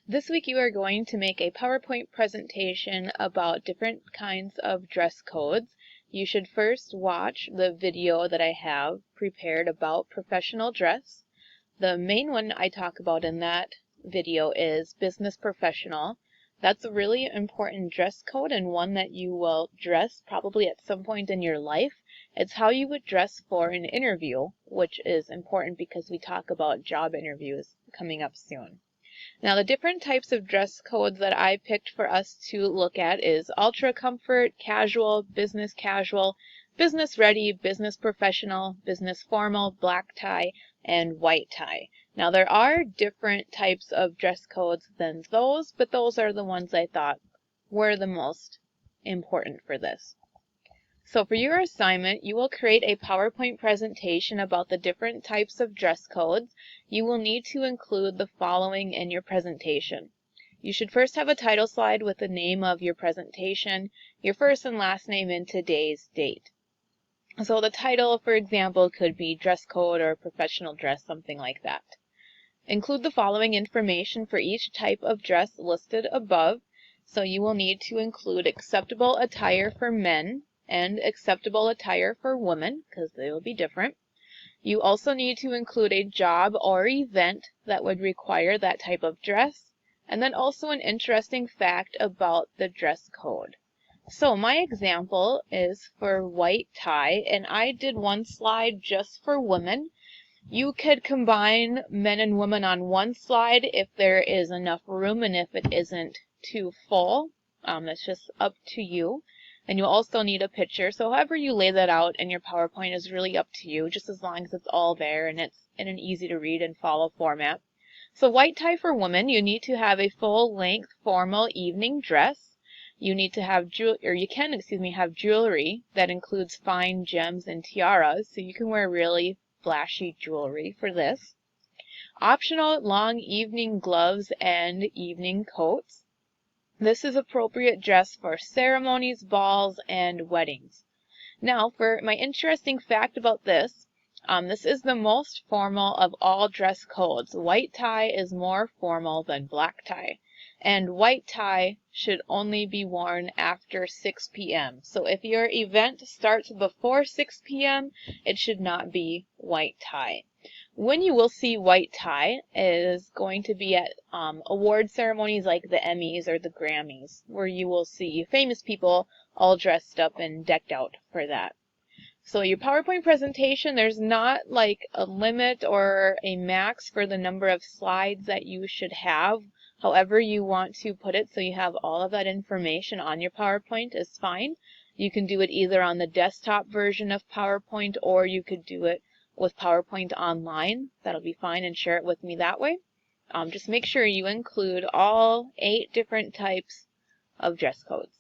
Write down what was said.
This week you are going to make a PowerPoint presentation about different kinds of dress codes. You should first watch the video that I have prepared about professional dress. The main one I talk about in that video is business professional. That's a really important dress code and one that you will dress probably at some point in your life. It's how you would dress for an interview, which is important because we talk about job interviews coming up soon. Now, the different types of dress codes that I picked for us to look at is ultra comfort, casual, business ready, business professional, business formal, black tie, and white tie. Now, there are different types of dress codes than those, but those are the ones I thought were the most important for this. So for your assignment, you will create a PowerPoint presentation about the different types of dress codes. You will need to include the following in your presentation. You should first have a title slide with the name of your presentation, your first and last name, and today's date. So the title, for example, could be dress code or professional dress, something like that. Include the following information for each type of dress listed above. So you will need to include acceptable attire for men and acceptable attire for women, because they will be different. You also need to include a job or event that would require that type of dress, and then also an interesting fact about the dress code. So my example is for white tie, and I did one slide just for women. You could combine men and women on one slide if there is enough room and if it isn't too full. That's just up to you. And you'll also need a picture. So however you lay that out in your PowerPoint is really up to you, just as long as it's all there and it's in an easy to read and follow format. So white tie for women, you need to have a full length formal evening dress. You need to have have jewelry that includes fine gems and tiaras, so you can wear really flashy jewelry for this. Optional long evening gloves and evening coats. This is appropriate dress for ceremonies, balls, and weddings. Now, for my interesting fact about this, this is the most formal of all dress codes. White tie is more formal than black tie. And white tie should only be worn after 6 p.m. So if your event starts before 6 p.m., it should not be white tie. When you will see white tie is going to be at award ceremonies like the Emmys or the Grammys, where you will see famous people all dressed up and decked out for that. So your PowerPoint presentation, there's not like a limit or a max for the number of slides that you should have. However you want to put it so you have all of that information on your PowerPoint is fine. You can do it either on the desktop version of PowerPoint or you could do it with PowerPoint online. That'll be fine, and share it with me that way. Just make sure you include all 8 different types of dress codes.